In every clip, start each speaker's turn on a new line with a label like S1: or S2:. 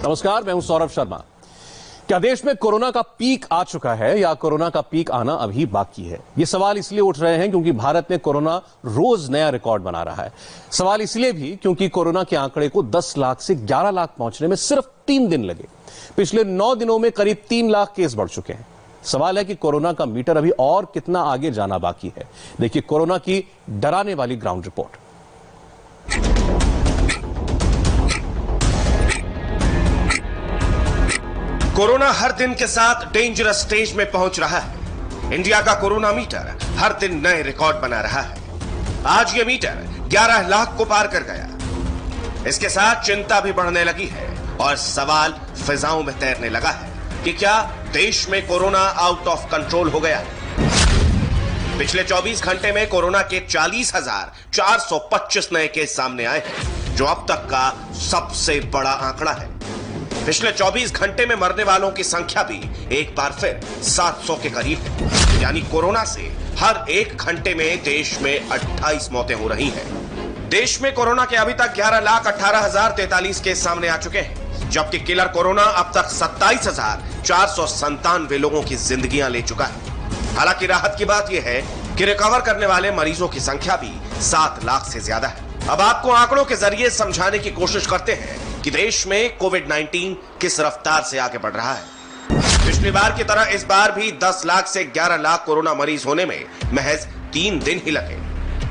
S1: नमस्कार, मैं हूं सौरभ शर्मा। क्या देश में कोरोना का पीक आ चुका है या कोरोना का पीक आना अभी बाकी है? ये सवाल इसलिए उठ रहे हैं क्योंकि भारत में कोरोना रोज नया रिकॉर्ड बना रहा है। सवाल इसलिए भी क्योंकि कोरोना के आंकड़े को 10 लाख से 11 लाख पहुंचने में सिर्फ 3 दिन लगे। पिछले 9 दिनों में करीब 3 लाख केस बढ़ चुके हैं। सवाल है कि कोरोना का मीटर अभी और कितना आगे जाना बाकी है। देखिए कोरोना की डराने वाली ग्राउंड रिपोर्ट।
S2: कोरोना हर दिन के साथ डेंजरस स्टेज में पहुंच रहा है। इंडिया का कोरोना मीटर हर दिन नए रिकॉर्ड बना रहा है। आज ये मीटर 11 लाख को पार कर गया। इसके साथ चिंता भी बढ़ने लगी है और सवाल फिजाओं में तैरने लगा है कि क्या देश में कोरोना आउट ऑफ कंट्रोल हो गया? पिछले 24 घंटे में कोरोना के 40,425 नए केस सामने आए हैं, जो अब तक का सबसे बड़ा आंकड़ा है। पिछले 24 घंटे में मरने वालों की संख्या भी एक बार फिर 700 के करीब है। यानी कोरोना से हर 1 घंटे में देश में 28 मौतें हो रही हैं। देश में कोरोना के अभी तक 11,18,043 केस सामने आ चुके हैं, जबकि किलर कोरोना अब तक 27,497 लोगों की जिंदगियां ले चुका है। हालांकि राहत की बात यह है कि रिकवर करने वाले मरीजों की संख्या भी 7 लाख से ज्यादा है। अब आपको आंकड़ों के जरिए समझाने की कोशिश करते हैं कि देश में कोविड-19 किस रफ्तार से आगे बढ़ रहा है। पिछली बार की तरह इस बार भी 10 लाख से 11 लाख कोरोना मरीज होने में महज 3 दिन ही लगे।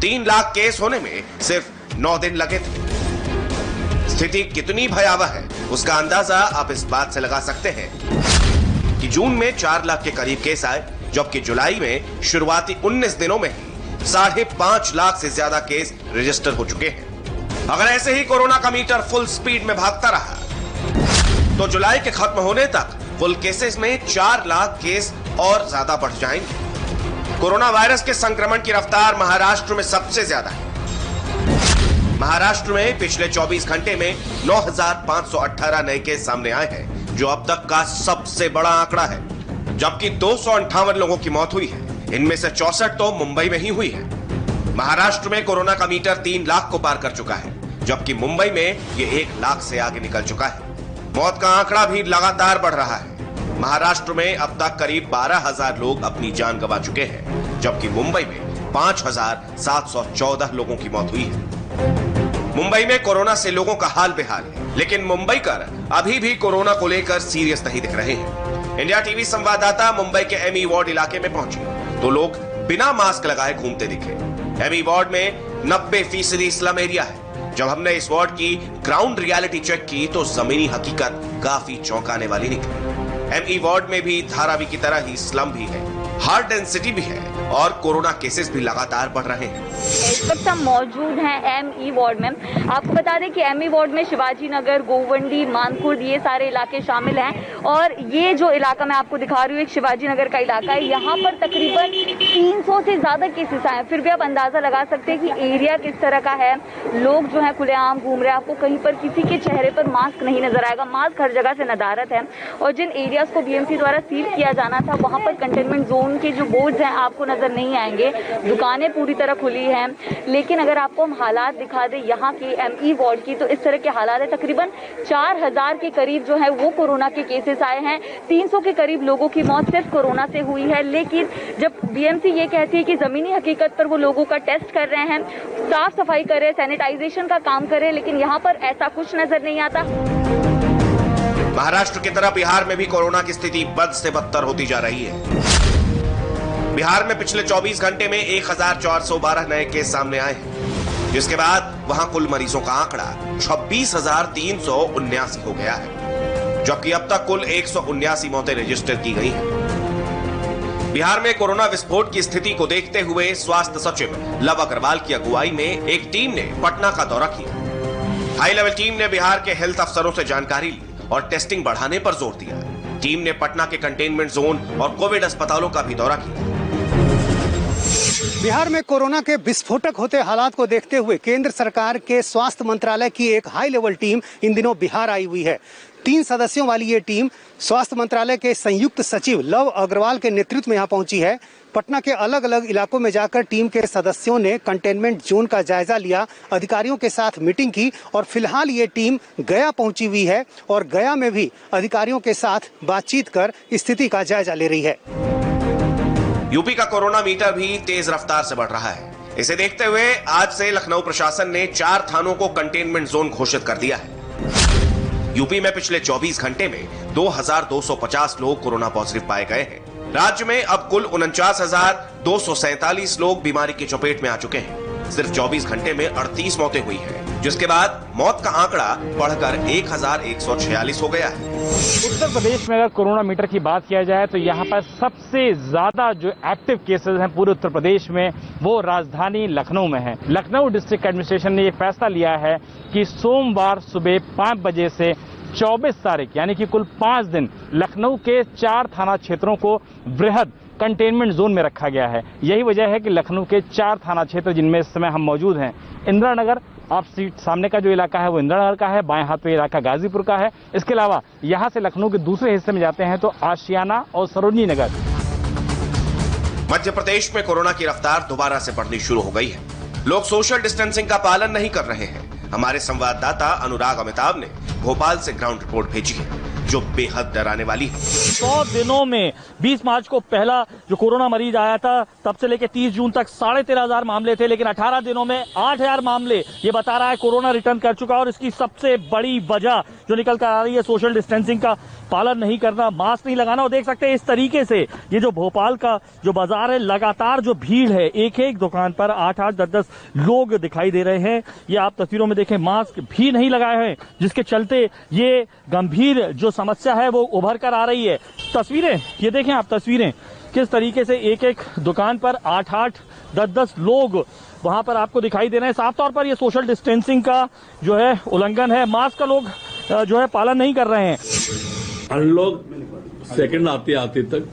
S2: 3 लाख केस होने में सिर्फ 9 दिन लगे थे। स्थिति कितनी भयावह है उसका अंदाजा आप इस बात से लगा सकते हैं कि जून में 4 लाख के करीब केस आए, जबकि जुलाई में शुरुआती 19 दिनों में ही 5.5 लाख से ज्यादा केस रजिस्टर हो चुके हैं। अगर ऐसे ही कोरोना का मीटर फुल स्पीड में भागता रहा तो जुलाई के खत्म होने तक कुल केसेस में 4 लाख केस और ज्यादा बढ़ जाएंगे। कोरोना वायरस के संक्रमण की रफ्तार महाराष्ट्र में सबसे ज्यादा है। महाराष्ट्र में पिछले 24 घंटे में 9,518 नए केस सामने आए हैं, जो अब तक का सबसे बड़ा आंकड़ा है, जबकि 258 लोगों की मौत हुई है। इनमें से 64 तो मुंबई में ही हुई है। महाराष्ट्र में कोरोना का मीटर 3 लाख को पार कर चुका है, जबकि मुंबई में ये 1 लाख से आगे निकल चुका है। मौत का आंकड़ा भी लगातार बढ़ रहा है। महाराष्ट्र में अब तक करीब 12,000 लोग अपनी जान गंवा चुके हैं, जबकि मुंबई में 5,714 लोगों की मौत हुई है। मुंबई में कोरोना से लोगों का हाल बेहाल है, लेकिन मुंबईकर अभी भी कोरोना को लेकर सीरियस नहीं दिख रहे हैं। इंडिया टीवी संवाददाता मुंबई के एमी वार्ड इलाके में पहुंचे तो लोग बिना मास्क लगाए घूमते दिखे। एमी वार्ड में 90% स्लम एरिया है। जब हमने इस वार्ड की ग्राउंड रियलिटी चेक की तो जमीनी हकीकत काफी चौंकाने वाली निकली। एमई वार्ड में भी धारावी की तरह ही स्लम भी है, हाई डेंसिटी भी है और कोरोना केसेस भी लगातार बढ़ रहे हैं।
S3: इस वक्त हम मौजूद हैं एमई वार्ड में। आपको बता दें कि एमई वार्ड में शिवाजी नगर, गोवंडी, मानकुर्द ये सारे इलाके शामिल हैं और ये जो इलाका मैं आपको दिखा रही हूँ एक शिवाजी नगर का इलाका है। यहाँ पर तकरीबन 300 से ज्यादा केसेस आए। फिर भी आप अंदाजा लगा सकते हैं कि एरिया किस तरह का है। लोग जो है खुलेआम घूम रहे हैं। आपको कहीं पर किसी के चेहरे पर मास्क नहीं नजर आएगा। मास्क हर जगह से नदारत है और जिन एरियाज को बीएमसी द्वारा सील किया जाना था वहाँ पर कंटेनमेंट जोन के जो बोर्ड्स हैं आपको नजर नहीं आएंगे। दुकानें पूरी तरह खुली हैं, लेकिन अगर आपको हम हालात दिखा दें यहाँ के एमई वार्ड की तो इस तरह के हालात है। तकरीबन 4,000 के करीब जो है वो कोरोना के केसेस आए हैं। 300 के करीब लोगों की मौत सिर्फ कोरोना से हुई है। लेकिन जब बीएमसी ये कहती है कि जमीनी हकीकत पर वो लोगों का टेस्ट कर रहे हैं, साफ सफाई कर रहे हैं, सैनिटाइजेशन का काम कर रहे हैं, लेकिन यहाँ पर ऐसा कुछ नजर नहीं आता।
S2: महाराष्ट्र की तरह बिहार में भी कोरोना की स्थिति बद से बदतर होती जा रही है। बिहार में पिछले 24 घंटे में 1,412 नए केस सामने आए हैं, जिसके बाद वहां कुल मरीजों का आंकड़ा 26,379 हो गया है, जबकि अब तक कुल 179 मौतें रजिस्टर की गई हैं। बिहार में कोरोना विस्फोट की स्थिति को देखते हुए स्वास्थ्य सचिव लव अग्रवाल की अगुवाई में एक टीम ने पटना का दौरा किया। हाई लेवल टीम ने बिहार के हेल्थ अफसरों से जानकारी ली और टेस्टिंग बढ़ाने पर जोर दिया। टीम ने पटना के कंटेनमेंट जोन और कोविड अस्पतालों का भी दौरा किया।
S4: बिहार में कोरोना के विस्फोटक होते हालात को देखते हुए केंद्र सरकार के स्वास्थ्य मंत्रालय की एक हाई लेवल टीम इन दिनों बिहार आई हुई है। 3 सदस्यों वाली ये टीम स्वास्थ्य मंत्रालय के संयुक्त सचिव लव अग्रवाल के नेतृत्व में यहाँ पहुंची है। पटना के अलग अलग इलाकों में जाकर टीम के सदस्यों ने कंटेनमेंट जोन का जायजा लिया, अधिकारियों के साथ मीटिंग की और फिलहाल ये टीम गया पहुंची हुई है और गया में भी अधिकारियों के साथ बातचीत कर स्थिति का जायजा ले रही है।
S2: यूपी का कोरोना मीटर भी तेज रफ्तार से बढ़ रहा है। इसे देखते हुए आज से लखनऊ प्रशासन ने 4 थानों को कंटेनमेंट जोन घोषित कर दिया है। यूपी में पिछले 24 घंटे में 2250 लोग कोरोना पॉजिटिव पाए गए हैं। राज्य में अब कुल 49,247 लोग बीमारी की चपेट में आ चुके हैं। सिर्फ 24 घंटे में 38 मौतें हुई हैं, जिसके बाद मौत का आंकड़ा बढ़कर 1,146 हो गया है।
S5: उत्तर प्रदेश में अगर कोरोना मीटर की बात किया जाए तो यहाँ पर सबसे ज्यादा जो एक्टिव केसेस हैं पूरे उत्तर प्रदेश में वो राजधानी लखनऊ में है। लखनऊ डिस्ट्रिक्ट एडमिनिस्ट्रेशन ने ये फैसला लिया है कि सोमवार सुबह 5 बजे से 24 तारीख यानी कि कुल 5 दिन लखनऊ के 4 थाना क्षेत्रों को वृहद कंटेनमेंट जोन में रखा गया है। यही वजह है कि लखनऊ के 4 थाना क्षेत्र जिनमें इस समय हम मौजूद हैं, इंदिरा नगर, आप सामने का जो इलाका है वो इंदिरा नगर का है, बाएं हाथ पे इलाका गाजीपुर का है। इसके अलावा यहाँ से लखनऊ के दूसरे हिस्से में जाते हैं तो आशियाना और सरोजनी नगर।
S2: मध्य प्रदेश में कोरोना की रफ्तार दोबारा से बढ़नी शुरू हो गई है। लोग सोशल डिस्टेंसिंग का पालन नहीं कर रहे हैं। हमारे संवाददाता अनुराग अमिताभ ने भोपाल से ग्राउंड रिपोर्ट भेजी है, जो बेहद डराने वाली है।
S6: 100 दिनों में 20 मार्च को पहला जो कोरोना मरीज आया था, तब से लेकर 30 जून तक 13,500 मामले थे, लेकिन 18 दिनों में 8,000 मामले। ये बता रहा है कोरोना रिटर्न कर चुका है और इसकी सबसे बड़ी वजह जो निकल कर आ रही है सोशल डिस्टेंसिंग का पालन नहीं करना, मास्क नहीं लगाना। और देख सकते हैं इस तरीके से ये जो भोपाल का जो बाजार है, लगातार जो भीड़ है, एक एक दुकान पर 8-8, 10-10 लोग दिखाई दे रहे हैं। ये आप तस्वीरों में देखें, मास्क भी नहीं लगाए हैं, जिसके चलते ये गंभीर जो समस्या है वो उभर कर आ रही है। तस्वीरें ये देखें आप, तस्वीरें किस तरीके से एक एक दुकान पर 8-8, 10-10 लोग वहां पर आपको दिखाई दे रहे हैं। साफ तौर पर ये सोशल डिस्टेंसिंग का जो है उल्लंघन है, मास्क का लोग जो है पालन नहीं कर रहे हैं।
S7: अनलॉक सेकंड आते आते तक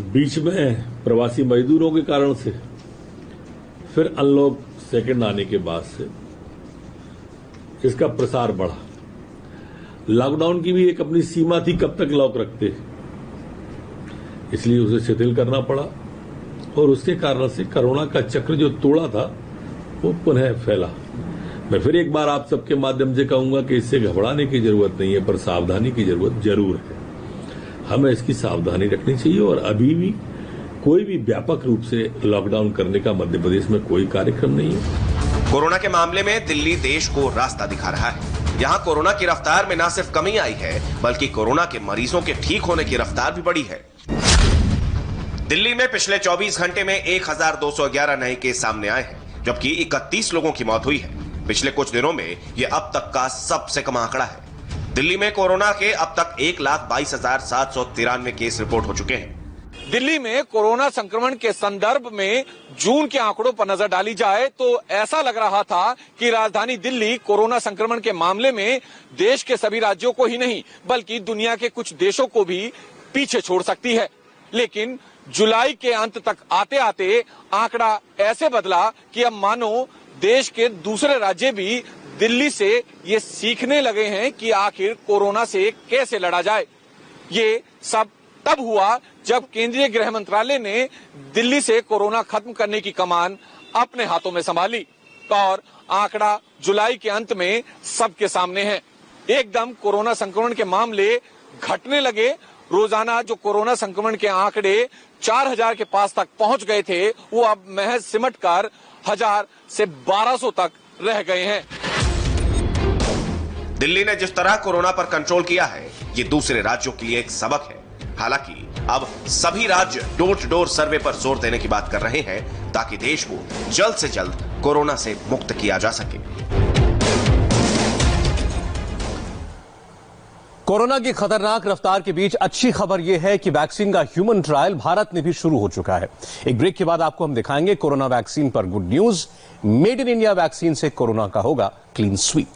S7: बीच में प्रवासी मजदूरों के कारण से, फिर अनलॉक सेकंड आने के बाद से इसका प्रसार बढ़ा। लॉकडाउन की भी एक अपनी सीमा थी, कब तक लॉक रखते, इसलिए उसे शिथिल करना पड़ा और उसके कारण से कोरोना का चक्र जो तोड़ा था वो पुनः फैला। मैं फिर एक बार आप सबके माध्यम से कहूंगा कि इससे घबराने की जरूरत नहीं है, पर सावधानी की जरूरत जरूर है। हमें इसकी सावधानी रखनी चाहिए और अभी भी कोई भी व्यापक रूप से लॉकडाउन करने का मध्य प्रदेश में कोई कार्यक्रम नहीं है।
S2: कोरोना के मामले में दिल्ली देश को रास्ता दिखा रहा है। यहाँ कोरोना की रफ्तार में न सिर्फ कमी आई है, बल्कि कोरोना के मरीजों के ठीक होने की रफ्तार भी बढ़ी है। दिल्ली में पिछले 24 घंटे में 1,211 नए केस सामने आए हैं, जबकि 31 लोगों की मौत हुई है। पिछले कुछ दिनों में ये अब तक का सबसे कम आंकड़ा है। दिल्ली में कोरोना के अब तक 1,22,793 केस रिपोर्ट हो चुके हैं।
S8: दिल्ली में कोरोना संक्रमण के संदर्भ में जून के आंकड़ों पर नजर डाली जाए तो ऐसा लग रहा था कि राजधानी दिल्ली कोरोना संक्रमण के मामले में देश के सभी राज्यों को ही नहीं बल्कि दुनिया के कुछ देशों को भी पीछे छोड़ सकती है। लेकिन जुलाई के अंत तक आते आते आंकड़ा ऐसे बदला कि अब मानो देश के दूसरे राज्य भी दिल्ली से ये सीखने लगे हैं कि आखिर कोरोना से कैसे लड़ा जाए। ये सब तब हुआ जब केंद्रीय गृह मंत्रालय ने दिल्ली से कोरोना खत्म करने की कमान अपने हाथों में संभाली और आंकड़ा जुलाई के अंत में सबके सामने है। एकदम कोरोना संक्रमण के मामले घटने लगे। रोजाना जो कोरोना संक्रमण के आंकड़े 4,000 के पास तक पहुंच गए थे, वो अब महज सिमट कर 1,000 से 1,200 तक रह गए हैं।
S2: दिल्ली ने जिस तरह कोरोना पर कंट्रोल किया है, ये दूसरे राज्यों के लिए एक सबक है। हालांकि अब सभी राज्य डोर टू डोर सर्वे पर जोर देने की बात कर रहे हैं, ताकि देश को जल्द से जल्द कोरोना से मुक्त किया जा सके।
S1: कोरोना की खतरनाक रफ्तार के बीच अच्छी खबर यह है कि वैक्सीन का ह्यूमन ट्रायल भारत में भी शुरू हो चुका है। एक ब्रेक के बाद आपको हम दिखाएंगे कोरोना वैक्सीन पर good news. Made in India vaccine से कोरोना का होगा क्लीन स्वीप।